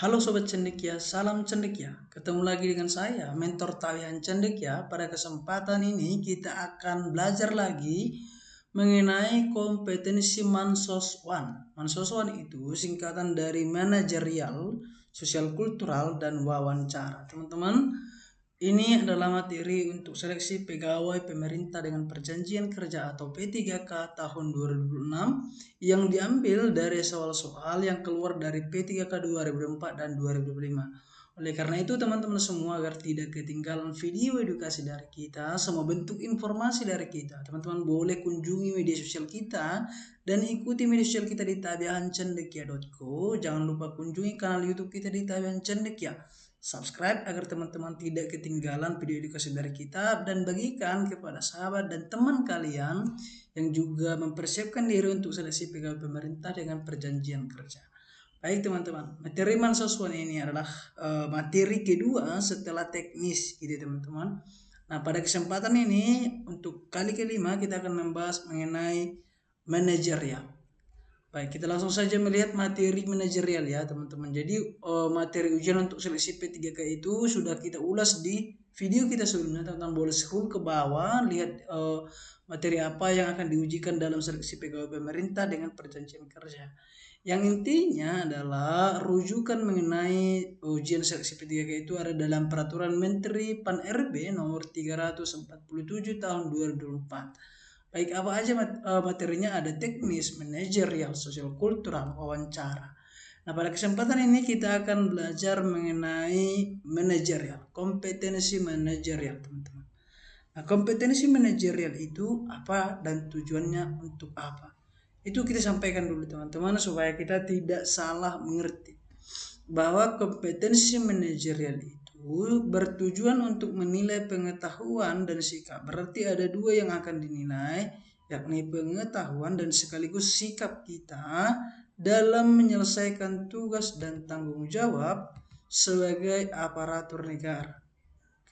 Halo Sobat Cendekia, salam Cendekia. Ketemu lagi dengan saya, Mentor Tawihan Cendekia. Pada kesempatan ini kita akan belajar lagi mengenai kompetensi Mansos One. Mansos One itu singkatan dari manajerial, sosial kultural, dan wawancara. Teman-teman, ini adalah materi untuk seleksi pegawai pemerintah dengan perjanjian kerja atau P3K tahun 2006 yang diambil dari soal-soal yang keluar dari P3K 2004 dan 2005. Oleh karena itu teman-teman semua, agar tidak ketinggalan video edukasi dari kita, semua bentuk informasi dari kita, teman-teman boleh kunjungi media sosial kita dan ikuti media sosial kita di tabiancendekia.co. Jangan lupa kunjungi kanal YouTube kita di Tabian Cendekia. Subscribe agar teman-teman tidak ketinggalan video edukasi dari kita, dan bagikan kepada sahabat dan teman kalian yang juga mempersiapkan diri untuk seleksi pegawai pemerintah dengan perjanjian kerja. Baik teman-teman, materi Mansos One ini adalah materi kedua setelah teknis gitu teman-teman. Nah, pada kesempatan ini untuk kali kelima kita akan membahas mengenai manajerial. Baik, kita langsung saja melihat materi manajerial ya teman-teman. Jadi materi ujian untuk seleksi P3K itu sudah kita ulas di video kita sebelumnya. Teman-teman boleh scroll ke bawah, lihat materi apa yang akan diujikan dalam seleksi pegawai pemerintah dengan perjanjian kerja. Yang intinya adalah rujukan mengenai ujian seleksi P3K itu ada dalam Peraturan Menteri Pan-RB nomor 347 tahun 2004. Baik, apa aja materinya? Ada teknis, manajerial, sosial kultural, wawancara. Nah, pada kesempatan ini kita akan belajar mengenai manajerial, kompetensi manajerial, teman-teman. Nah, kompetensi manajerial itu apa dan tujuannya untuk apa? Itu kita sampaikan dulu teman-teman supaya kita tidak salah mengerti. Bahwa kompetensi manajerial itu bertujuan untuk menilai pengetahuan dan sikap. Berarti ada dua yang akan dinilai, yakni pengetahuan dan sekaligus sikap kita dalam menyelesaikan tugas dan tanggung jawab sebagai aparatur negara.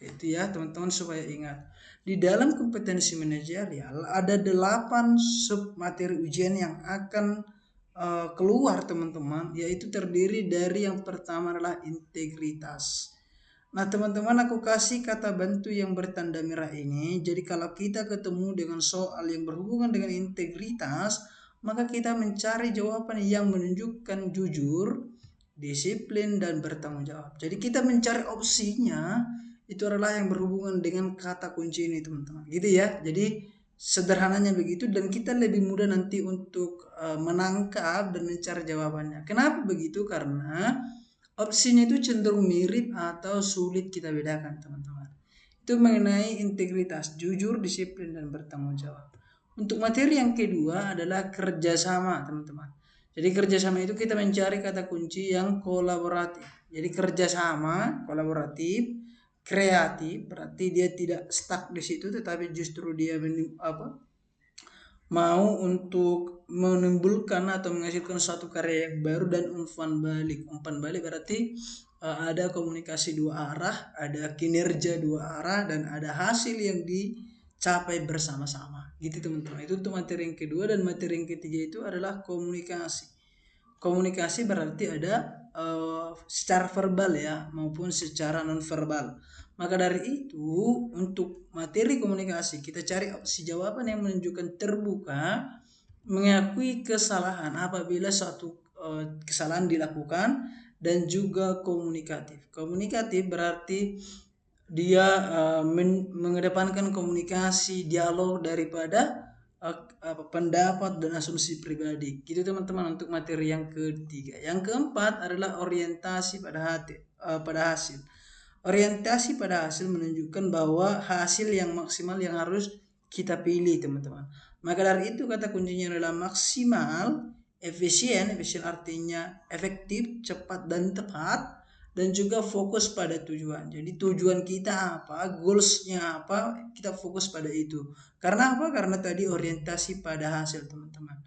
Itu ya teman-teman, supaya ingat. Di dalam kompetensi manajerial ada 8 sub materi ujian yang akan keluar teman-teman, yaitu terdiri dari yang pertama adalah integritas. Nah teman-teman, aku kasih kata bantu yang bertanda merah ini. Jadi kalau kita ketemu dengan soal yang berhubungan dengan integritas, maka kita mencari jawaban yang menunjukkan jujur, disiplin, dan bertanggung jawab. Jadi kita mencari opsinya itu adalah yang berhubungan dengan kata kunci ini teman-teman, gitu ya. Jadi sederhananya begitu, dan kita lebih mudah nanti untuk menangkap dan mencari jawabannya. Kenapa begitu? Karena opsinya itu cenderung mirip atau sulit kita bedakan teman-teman. Itu mengenai integritas, jujur, disiplin, dan bertanggung jawab. Untuk materi yang kedua adalah kerjasama teman-teman. Jadi kerjasama itu kita mencari kata kunci yang kolaboratif. Jadi kerjasama, kolaboratif, kreatif, berarti dia tidak stuck di situ, tetapi justru dia mau untuk menimbulkan atau menghasilkan suatu karya yang baru. Dan umpan balik berarti ada komunikasi dua arah, ada kinerja dua arah, dan ada hasil yang dicapai bersama-sama gitu teman-teman. Itu untuk materi yang kedua. Dan materi yang ketiga itu adalah komunikasi. Komunikasi berarti ada secara verbal ya maupun secara non verbal. Maka dari itu untuk materi komunikasi kita cari opsi jawaban yang menunjukkan terbuka, mengakui kesalahan apabila suatu kesalahan dilakukan, dan juga komunikatif. Komunikatif berarti dia mengedepankan komunikasi, dialog daripada pendapat dan asumsi pribadi. Gitu teman-teman untuk materi yang ketiga. Yang keempat adalah orientasi pada hasil. Orientasi pada hasil menunjukkan bahwa hasil yang maksimal yang harus kita pilih teman-teman. Maka dari itu kata kuncinya adalah maksimal, efisien. Efisien artinya efektif, cepat, dan tepat, dan juga fokus pada tujuan. Jadi tujuan kita apa, goalsnya apa, kita fokus pada itu. Karena apa? Karena tadi orientasi pada hasil teman-teman.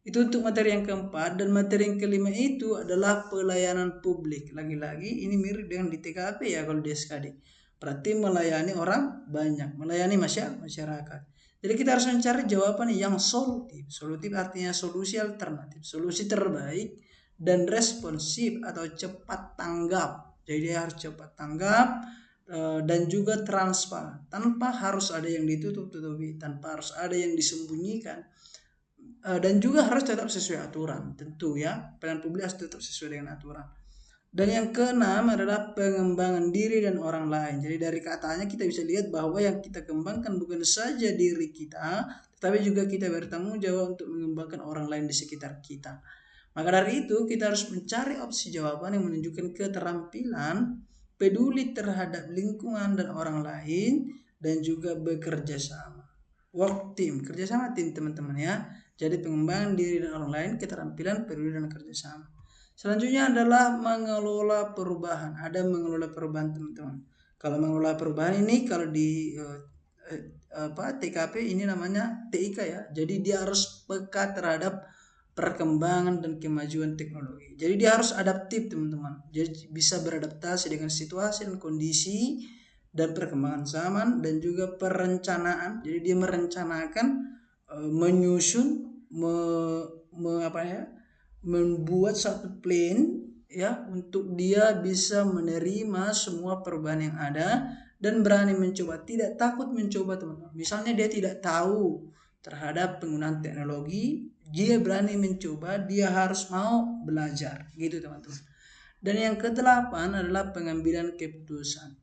Itu untuk materi yang keempat. Dan materi yang kelima itu adalah pelayanan publik. Lagi-lagi ini mirip dengan di TKP ya kalau di SKD. Berarti melayani orang banyak, melayani masyarakat. Jadi kita harus mencari jawaban yang solutif. Solutif artinya solusi alternatif, solusi terbaik dan responsif atau cepat tanggap. Jadi dia harus cepat tanggap dan juga transparan, tanpa harus ada yang ditutup-tutupi, tanpa harus ada yang disembunyikan, dan juga harus tetap sesuai aturan. Tentu ya, pelayanan publik harus tetap sesuai dengan aturan. Dan yang keenam adalah pengembangan diri dan orang lain. Jadi dari katanya kita bisa lihat bahwa yang kita kembangkan bukan saja diri kita, tetapi juga kita bertanggung jawab untuk mengembangkan orang lain di sekitar kita. Maka dari itu kita harus mencari opsi jawaban yang menunjukkan keterampilan, peduli terhadap lingkungan dan orang lain, dan juga bekerja sama. Work team, kerjasama tim teman-teman ya. Jadi pengembangan diri dan orang lain, keterampilan, peduli, dan kerjasama. Selanjutnya adalah mengelola perubahan. Ada mengelola perubahan teman-teman. Kalau mengelola perubahan ini kalau di TKP ini namanya TIK ya. Jadi dia harus peka terhadap perkembangan dan kemajuan teknologi. Jadi dia harus adaptif teman-teman. Jadi bisa beradaptasi dengan situasi dan kondisi dan perkembangan zaman dan juga perencanaan. Jadi dia merencanakan, menyusun, membuat satu plan ya untuk dia bisa menerima semua perubahan yang ada dan berani mencoba, tidak takut mencoba teman-teman. Misalnya dia tidak tahu terhadap penggunaan teknologi, dia berani mencoba, dia harus mau belajar gitu teman-teman. Dan yang kedelapan adalah pengambilan keputusan.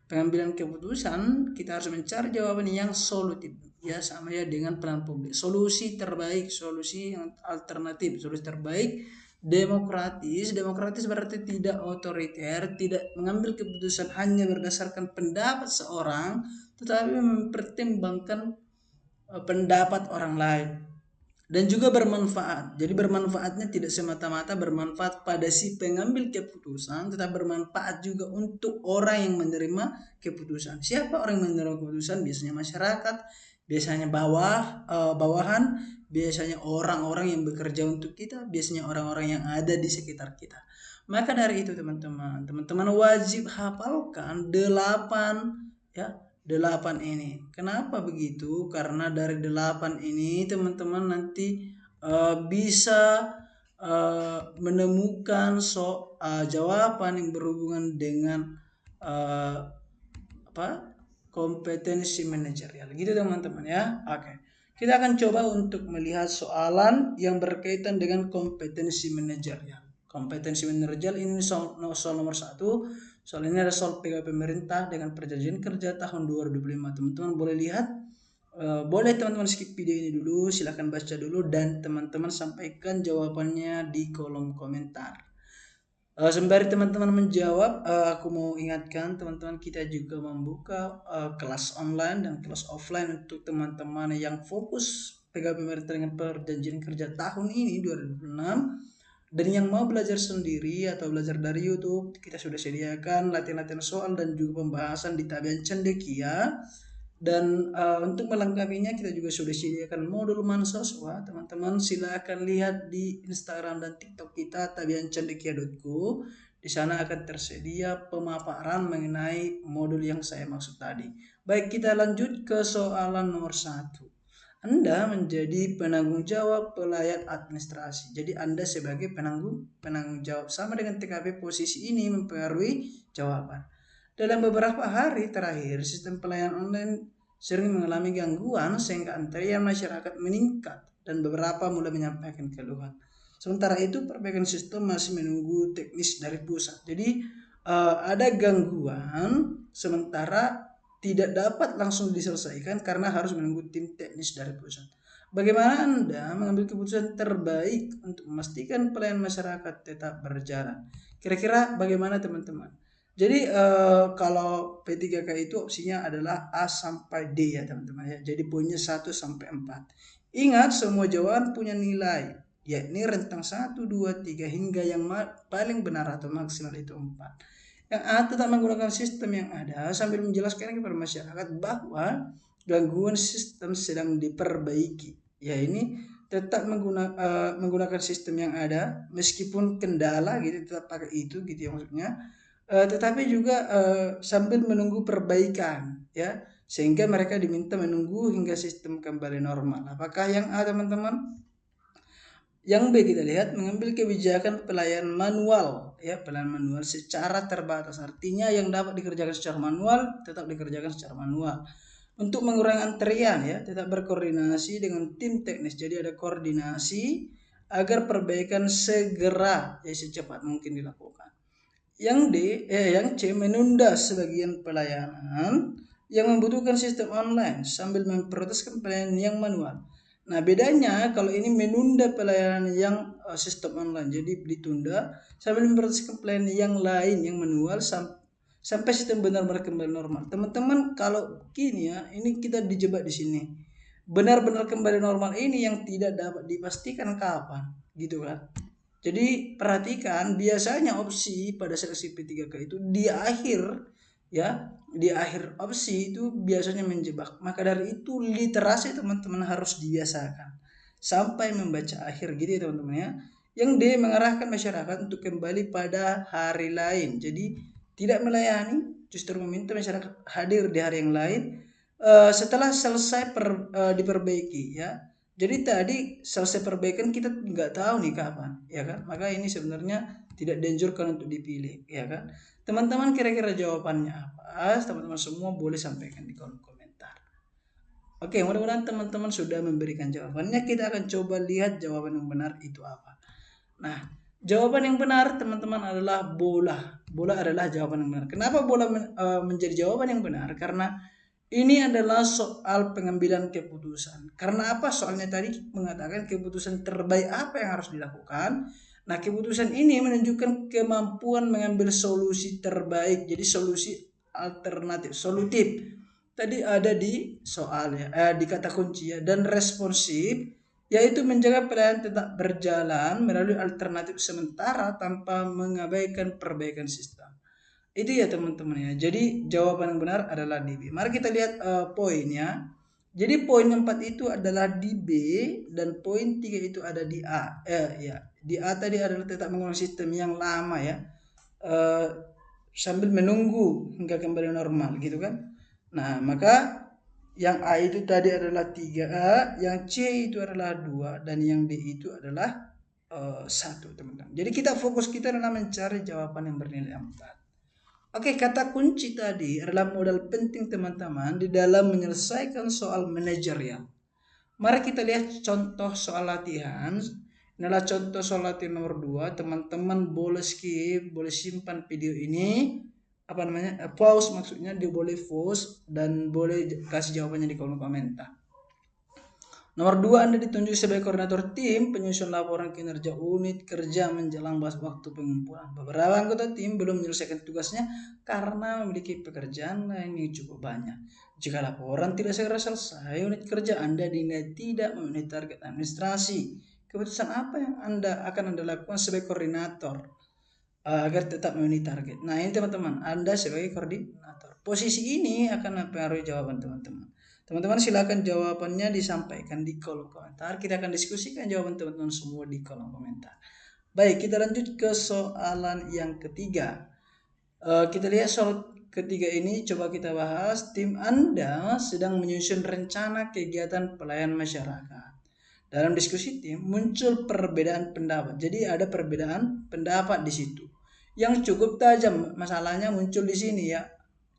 Pengambilan keputusan kita harus mencari jawaban yang solutif ya, sama ya dengan peran publik. Solusi terbaik, solusi yang alternatif, solusi terbaik demokratis. Demokratis berarti tidak otoriter, tidak mengambil keputusan hanya berdasarkan pendapat seorang, tetapi mempertimbangkan pendapat orang lain. Dan juga bermanfaat. Jadi bermanfaatnya tidak semata-mata bermanfaat pada si pengambil keputusan, tetapi bermanfaat juga untuk orang yang menerima keputusan. Siapa orang yang menerima keputusan? Biasanya masyarakat, biasanya bawahan, biasanya orang-orang yang bekerja untuk kita, biasanya orang-orang yang ada di sekitar kita. Maka dari itu teman-teman wajib hafalkan 8 ini. Kenapa begitu? Karena dari 8 ini teman-teman nanti bisa menemukan jawaban yang berhubungan dengan kompetensi manajerial. Gitu teman-teman ya. Oke. Kita akan coba untuk melihat soalan yang berkaitan dengan kompetensi manajerial. Kompetensi manajerial ini soal nomor 1. Soal ini ada soal pegawai pemerintah dengan perjanjian kerja tahun 2005. Teman-teman boleh lihat, boleh teman-teman skip video ini dulu, silahkan baca dulu dan teman-teman sampaikan jawabannya di kolom komentar. Sembari teman-teman menjawab, aku mau ingatkan teman-teman kita juga membuka kelas online dan kelas offline untuk teman-teman yang fokus pegawai pemerintah dengan perjanjian kerja tahun ini 2006. Dan yang mau belajar sendiri atau belajar dari YouTube, kita sudah sediakan latihan-latihan soal dan juga pembahasan di Tabian Cendekia. Dan untuk melengkapinya kita juga sudah sediakan modul Mansoswa. Teman-teman silakan lihat di Instagram dan TikTok kita tabiancendekia.co. Di sana akan tersedia pemaparan mengenai modul yang saya maksud tadi. Baik, kita lanjut ke soalan nomor 1. Anda menjadi penanggung jawab pelayan administrasi. Jadi Anda sebagai penanggung jawab. Sama dengan TKP, posisi ini mempengaruhi jawaban. Dalam beberapa hari terakhir, sistem pelayanan online sering mengalami gangguan sehingga antrian masyarakat meningkat dan beberapa mulai menyampaikan keluhan. Sementara itu, perbaikan sistem masih menunggu teknis dari pusat. Jadi ada gangguan sementara tidak dapat langsung diselesaikan karena harus menunggu tim teknis dari pusat. Bagaimana Anda mengambil keputusan terbaik untuk memastikan pelayanan masyarakat tetap berjalan? Kira-kira bagaimana teman-teman? Jadi kalau P3K itu opsinya adalah A sampai D ya teman-teman ya. Jadi poinnya 1 sampai 4. Ingat semua jawaban punya nilai, yakni rentang 1, 2, 3 hingga yang paling benar atau maksimal itu 4. Yang A tetap menggunakan sistem yang ada sambil menjelaskan kepada masyarakat bahwa gangguan sistem sedang diperbaiki. Ya ini tetap menggunakan sistem yang ada meskipun kendala gitu, tetap pakai itu gitu ya maksudnya. Tetapi juga sambil menunggu perbaikan ya, sehingga mereka diminta menunggu hingga sistem kembali normal. Apakah yang A teman-teman? Yang B kita lihat mengambil kebijakan pelayanan manual, ya pelayanan manual secara terbatas. Artinya yang dapat dikerjakan secara manual tetap dikerjakan secara manual. Untuk mengurangi antrian ya, tetap berkoordinasi dengan tim teknis. Jadi ada koordinasi agar perbaikan segera ya secepat mungkin dilakukan. Yang C menunda sebagian pelayanan yang membutuhkan sistem online sambil memprioritaskan pelayanan yang manual. Nah, bedanya kalau ini menunda pelayanan yang sistem online, jadi ditunda sambil memprioritaskan pelayanan yang lain yang manual sampai sistem benar-benar kembali normal. Teman-teman, kalau kini ya, ini kita dijebak di sini. Benar-benar kembali normal ini yang tidak dapat dipastikan kapan, gitu kan? Jadi perhatikan biasanya opsi pada seleksi P3K itu di akhir ya, di akhir opsi itu biasanya menjebak. Maka dari itu literasi teman-teman harus dibiasakan sampai membaca akhir gitu ya teman-teman ya. Yang D mengarahkan masyarakat untuk kembali pada hari lain. Jadi tidak melayani, justru meminta masyarakat hadir di hari yang lain setelah selesai diperbaiki ya. Jadi tadi selesai perbaikan kita nggak tahu nih kapan, ya kan? Maka ini sebenarnya tidak dianjurkan untuk dipilih, ya kan? Teman-teman kira-kira jawabannya apa? Teman-teman semua boleh sampaikan di kolom komentar. Oke, mudah-mudahan teman-teman sudah memberikan jawabannya. Kita akan coba lihat jawaban yang benar itu apa. Nah, jawaban yang benar teman-teman adalah bola. Bola adalah jawaban yang benar. Kenapa bola menjadi jawaban yang benar? Karena ini adalah soal pengambilan keputusan. Karena apa? Soalnya tadi mengatakan keputusan terbaik apa yang harus dilakukan. Nah, keputusan ini menunjukkan kemampuan mengambil solusi terbaik. Jadi solusi alternatif, solutif. Tadi ada di soal ya, di kata kunci ya, dan responsif, yaitu menjaga pelayanan tetap berjalan melalui alternatif sementara tanpa mengabaikan perbaikan sistem. Itu ya teman-teman ya. Jadi jawaban yang benar adalah di B. Mari kita lihat poinnya. Jadi poin 4 itu adalah di B dan poin 3 itu ada di A. Ya, di A tadi adalah tetap menggunakan sistem yang lama ya. Sambil menunggu hingga kembali normal gitu kan. Nah, maka yang A itu tadi adalah 3A, yang C itu adalah 2 dan yang D itu adalah 1 teman-teman. Jadi fokus kita adalah mencari jawaban yang bernilai 4. Oke, kata kunci tadi adalah modal penting teman-teman di dalam menyelesaikan soal manajerial. Mari kita lihat contoh soal latihan. Inilah contoh soal latihan nomor 2. Teman-teman boleh skip, boleh simpan video ini. Pause maksudnya, dia boleh pause dan boleh kasih jawabannya di kolom komentar. Nomor 2, Anda ditunjuk sebagai koordinator tim penyusun laporan kinerja unit kerja menjelang waktu pengumpulan. Beberapa anggota tim belum menyelesaikan tugasnya karena memiliki pekerjaan lain yang cukup banyak. Jika laporan tidak segera selesai, unit kerja Anda dinilai tidak memenuhi target administrasi. Keputusan apa yang akan Anda lakukan sebagai koordinator agar tetap memenuhi target? Nah, ini teman-teman, Anda sebagai koordinator. Posisi ini akan mempengaruhi jawaban teman-teman. Teman-teman silakan jawabannya disampaikan di kolom komentar. Kita akan diskusikan jawaban teman-teman semua di kolom komentar. Baik, kita lanjut ke soalan yang ketiga. Kita lihat soal ketiga ini, coba kita bahas. Tim Anda sedang menyusun rencana kegiatan pelayanan masyarakat. Dalam diskusi tim muncul perbedaan pendapat. Jadi ada perbedaan pendapat di situ. Yang cukup tajam, masalahnya muncul di sini ya.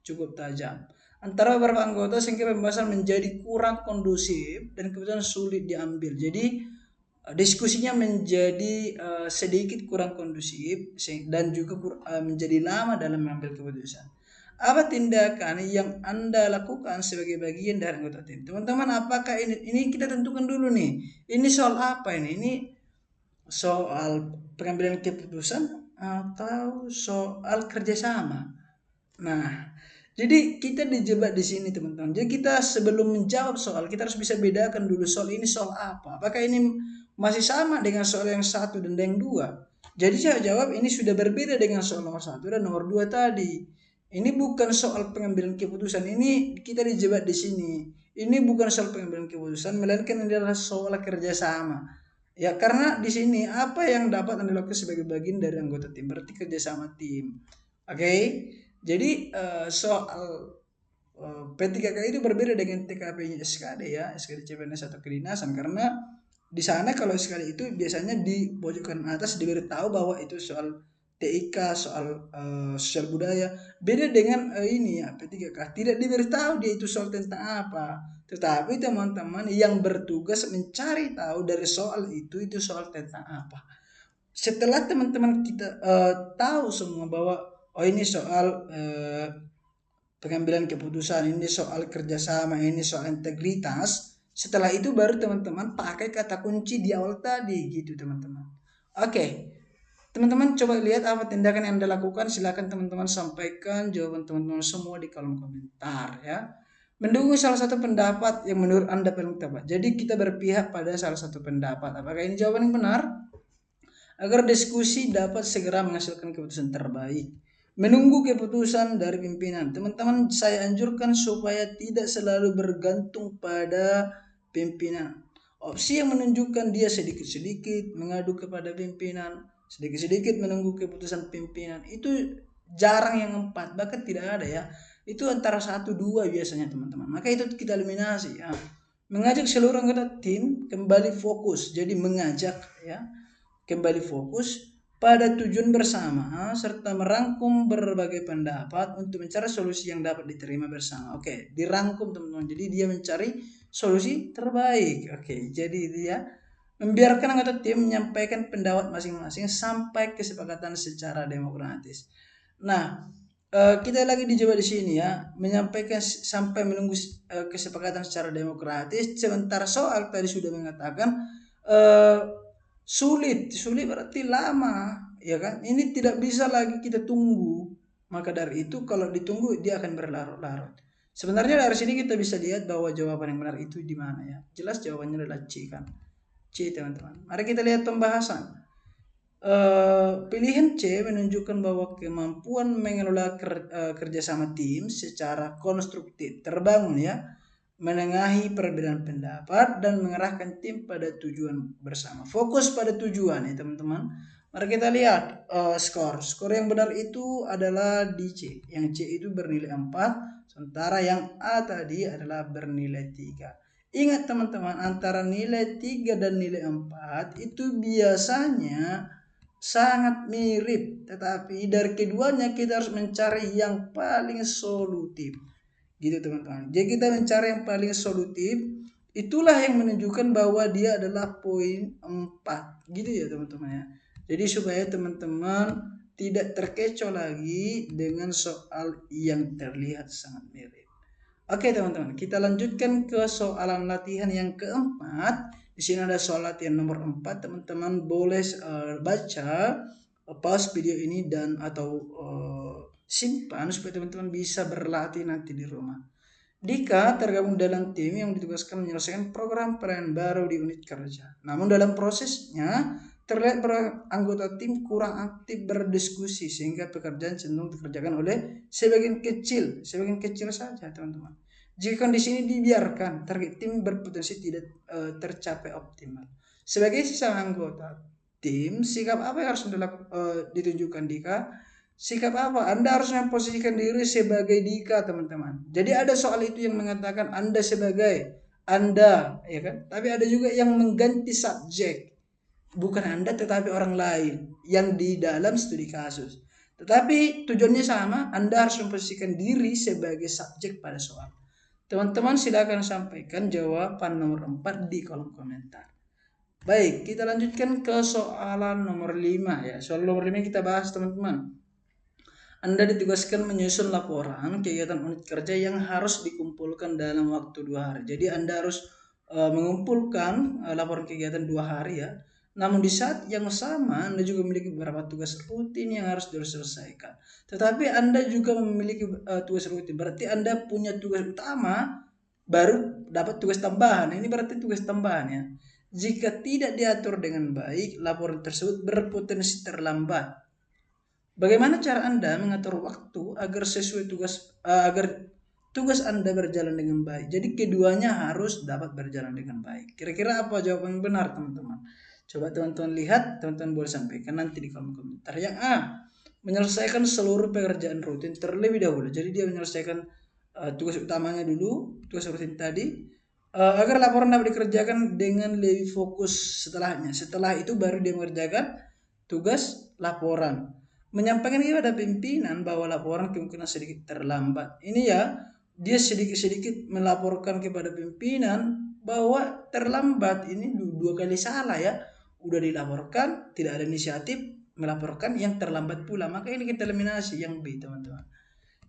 Cukup tajam antara beberapa anggota sehingga pembahasan menjadi kurang kondusif dan kemudian sulit diambil. Jadi diskusinya menjadi sedikit kurang kondusif dan juga menjadi lama dalam mengambil keputusan. Apa tindakan yang Anda lakukan sebagai bagian dari anggota tim? Teman-teman, apakah ini kita tentukan dulu nih. Ini soal apa ini? Ini soal pengambilan keputusan atau soal kerjasama? Nah, jadi kita dijebak di sini teman-teman. Jadi kita sebelum menjawab soal, kita harus bisa bedakan dulu soal ini soal apa. Apakah ini masih sama dengan soal yang 1 dan yang 2? Jadi saya jawab ini sudah berbeda dengan soal nomor 1 dan nomor 2 tadi. Ini bukan soal pengambilan keputusan. Ini kita dijebak di sini. Ini bukan soal pengambilan keputusan, melainkan ini adalah soal kerjasama. Ya, karena di sini apa yang dapat Anda lakukan sebagai bagian dari anggota tim berarti kerjasama tim. Oke. Jadi soal P3K itu berbeda dengan TKP-nya SKD ya, SKD CPNS atau kedinasan, karena Di sana kalau sekali itu biasanya di pojokan atas diberitahu bahwa itu soal TIK, soal sosial budaya. Beda dengan ini ya P3K, tidak diberitahu dia itu soal tentang apa. Tetapi teman-teman yang bertugas mencari tahu dari soal itu soal tentang apa. Setelah teman-teman kita tahu semua bahwa oh ini soal pengambilan keputusan, ini soal kerjasama, ini soal integritas. Setelah itu baru teman-teman pakai kata kunci di awal tadi gitu teman-teman. Oke, teman-teman coba lihat apa tindakan yang Anda lakukan. Silakan teman-teman sampaikan jawaban teman-teman semua di kolom komentar ya. Mendukung salah satu pendapat yang menurut Anda paling tepat. Jadi kita berpihak pada salah satu pendapat. Apakah ini jawaban yang benar? Agar diskusi dapat segera menghasilkan keputusan terbaik. Menunggu keputusan dari pimpinan. Teman-teman, saya anjurkan supaya tidak selalu bergantung pada pimpinan. Opsi yang menunjukkan dia sedikit-sedikit mengadu kepada pimpinan, sedikit-sedikit menunggu keputusan pimpinan, itu jarang yang 4, bahkan tidak ada ya. Itu antara 1-2 biasanya teman-teman. Maka itu kita eliminasi ya. Mengajak seluruh anggota tim kembali fokus. Jadi mengajak ya kembali fokus pada tujuan bersama serta merangkum berbagai pendapat untuk mencari solusi yang dapat diterima bersama. Oke, dirangkum teman-teman. Jadi dia mencari solusi terbaik. Oke, jadi dia membiarkan anggota tim menyampaikan pendapat masing-masing sampai kesepakatan secara demokratis. Nah, kita lagi dicoba di sini ya, menyampaikan sampai menunggu kesepakatan secara demokratis. Sementara soal tadi sudah mengatakan sulit berarti lama, ya kan? Ini tidak bisa lagi kita tunggu. Maka dari itu kalau ditunggu dia akan berlarut-larut. Sebenarnya dari sini kita bisa lihat bahwa jawaban yang benar itu di mana ya. Jelas jawabannya adalah C kan. C teman-teman. Mari kita lihat pembahasan. Pilihan C menunjukkan bahwa kemampuan mengelola kerjasama tim secara konstruktif terbangun ya, menengahi perbedaan pendapat dan mengerahkan tim pada tujuan bersama. Fokus pada tujuan ya teman-teman. Mari kita lihat skor yang benar itu adalah di C. Yang C itu bernilai 4, sementara yang A tadi adalah bernilai 3. Ingat teman-teman, antara nilai 3 dan nilai 4 itu biasanya sangat mirip, tetapi dari keduanya kita harus mencari yang paling solutif. Gitu teman-teman. Jadi kita mencari yang paling solutif, itulah yang menunjukkan bahwa dia adalah poin 4. Gitu ya teman-teman ya. Jadi supaya teman-teman tidak terkecoh lagi dengan soal yang terlihat sangat mirip. Oke teman-teman, kita lanjutkan ke soalan latihan yang keempat. Di sini ada soal latihan nomor 4. Teman-teman boleh baca pause video ini dan atau simpan supaya teman-teman bisa berlatih nanti di rumah. Dika tergabung dalam tim yang ditugaskan menyelesaikan program pelayanan baru di unit kerja. Namun dalam prosesnya terlihat anggota tim kurang aktif berdiskusi sehingga pekerjaan cenderung dikerjakan oleh sebagian kecil saja teman-teman. Jika kondisi ini dibiarkan, target tim berpotensi tidak tercapai optimal. Sebagai sisa anggota tim, sikap apa yang harus ditunjukkan Dika? Sikap apa? Anda harus memposisikan diri sebagai Dika, teman-teman. Jadi ada soal itu yang mengatakan Anda sebagai Anda, ya kan? Tapi ada juga yang mengganti subjek. Bukan Anda tetapi orang lain yang di dalam studi kasus. Tetapi tujuannya sama, Anda harus memposisikan diri sebagai subjek pada soal. Teman-teman silakan sampaikan jawaban nomor 4 di kolom komentar. Baik, kita lanjutkan ke soalan nomor 5 ya. Soal nomor 5 kita bahas teman-teman. Anda ditugaskan menyusun laporan kegiatan unit kerja yang harus dikumpulkan dalam waktu 2 hari. Jadi Anda harus mengumpulkan laporan kegiatan 2 hari ya. Namun di saat yang sama Anda juga memiliki beberapa tugas rutin yang harus diselesaikan. Tetapi Anda juga memiliki tugas rutin. Berarti Anda punya tugas utama baru dapat tugas tambahan. Ini berarti tugas tambahan ya. Jika tidak diatur dengan baik, laporan tersebut berpotensi terlambat. Bagaimana cara Anda mengatur waktu agar sesuai agar tugas Anda berjalan dengan baik? Jadi keduanya harus dapat berjalan dengan baik. Kira-kira apa jawaban yang benar, teman-teman? Coba teman-teman lihat, teman-teman boleh sampaikan nanti di kolom komentar. Yang A, menyelesaikan seluruh pekerjaan rutin terlebih dahulu. Jadi dia menyelesaikan tugas utamanya dulu, tugas rutin tadi. agar laporan dapat dikerjakan dengan lebih fokus setelahnya. Setelah itu baru dia mengerjakan tugas laporan. Menyampaikan kepada pimpinan bahwa laporan kemungkinan sedikit terlambat. Ini ya, dia sedikit-sedikit melaporkan kepada pimpinan bahwa terlambat. Ini dua kali salah ya. Udah dilaporkan, tidak ada inisiatif, melaporkan yang terlambat pula. Maka ini kita eliminasi yang B, teman-teman.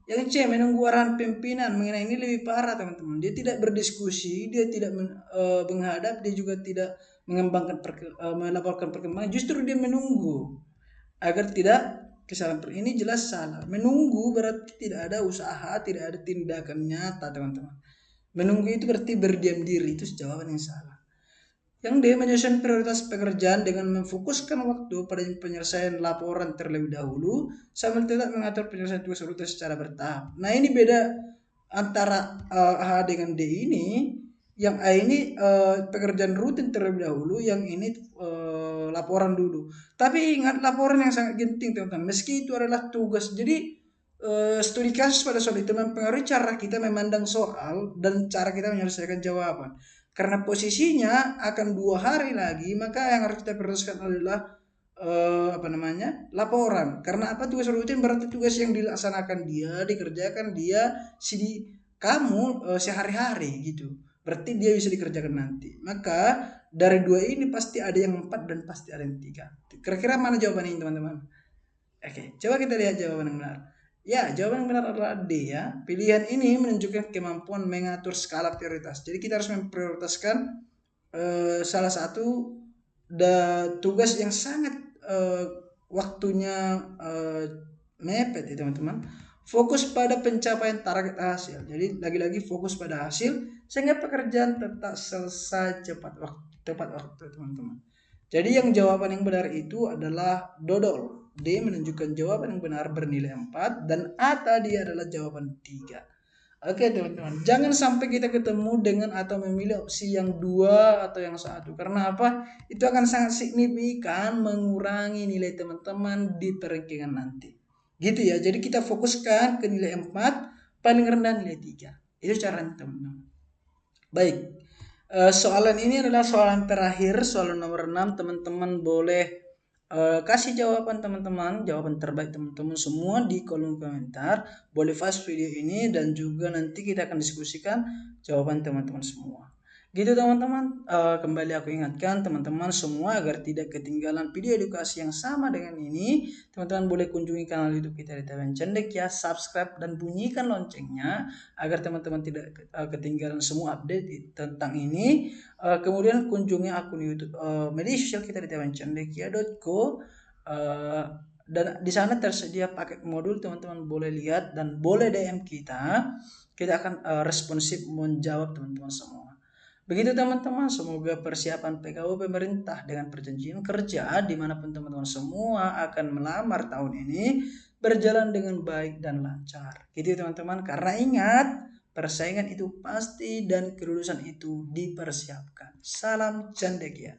Yang C, menunggu arahan pimpinan mengenai ini lebih parah, teman-teman. Dia tidak berdiskusi, dia tidak menghadap, dia juga tidak mengembangkan melaporkan perkembangan. Justru dia menunggu agar tidak kesalahan. Ini jelas salah. Menunggu berarti tidak ada usaha, tidak ada tindakan nyata, teman-teman. Menunggu itu berarti berdiam diri, itu jawaban yang salah. Yang D, menyusun prioritas pekerjaan dengan memfokuskan waktu pada penyelesaian laporan terlebih dahulu sambil tetap mengatur penyelesaian tugas rutin secara bertahap. Nah, ini beda antara A dengan D ini. Yang A ini pekerjaan rutin terlebih dahulu, yang ini laporan dulu. Tapi ingat, laporan yang sangat genting, teman-teman. Meski itu adalah tugas. Jadi studi kasus pada soal itu mempengaruhi cara kita memandang soal dan cara kita menyelesaikan jawaban. Karena posisinya akan 2 hari lagi, maka yang harus kita prioritaskan adalah laporan. Karena apa? Tugas rutin berarti tugas yang dilaksanakan dia, dikerjakan dia, kamu sehari-hari gitu. Berarti dia bisa dikerjakan nanti. Maka dari 2 ini pasti ada yang 4 dan pasti ada yang 3. Kira-kira mana jawaban ini, teman-teman? Oke, coba kita lihat jawaban yang benar. Ya, jawaban yang benar adalah D ya. Pilihan ini menunjukkan kemampuan mengatur skala prioritas. Jadi kita harus memprioritaskan salah satu tugas yang sangat waktunya mepet ya, teman-teman. Fokus pada pencapaian target hasil. Jadi lagi-lagi fokus pada hasil sehingga pekerjaan tetap selesai tepat waktu, teman-teman. Jadi yang jawaban yang benar itu adalah dodol. D menunjukkan jawaban yang benar bernilai 4 dan A tadi adalah jawaban 3. Oke, teman-teman, jangan sampai kita ketemu dengan atau memilih opsi yang 2 atau yang 1. Karena apa? Itu akan sangat signifikan mengurangi nilai teman-teman di perankingan nanti. Gitu ya. Jadi kita fokuskan ke nilai 4, paling rendah nilai 3. Itu caranya, teman-teman. Baik. Soalan ini adalah soalan terakhir, soalan nomor 6. Teman-teman boleh kasih jawaban, teman-teman, jawaban terbaik teman-teman semua di kolom komentar. Boleh fast video ini dan juga nanti kita akan diskusikan jawaban teman-teman semua. Gitu, teman-teman. Kembali aku ingatkan teman-teman semua agar tidak ketinggalan video edukasi yang sama dengan ini. Teman-teman boleh kunjungi kanal YouTube kita di TVN Cendekia, subscribe dan bunyikan loncengnya agar teman-teman tidak ketinggalan semua update tentang ini. Kemudian kunjungi akun YouTube media sosial kita di twncendekia.co, dan di sana tersedia paket modul, teman-teman boleh lihat dan boleh DM kita. Kita akan responsif menjawab teman-teman semua. Begitu, teman-teman, semoga persiapan PKU pemerintah dengan perjanjian kerja dimanapun teman-teman semua akan melamar tahun ini berjalan dengan baik dan lancar. Gitu, teman-teman, karena ingat, persaingan itu pasti dan kelulusan itu dipersiapkan. Salam cendekia.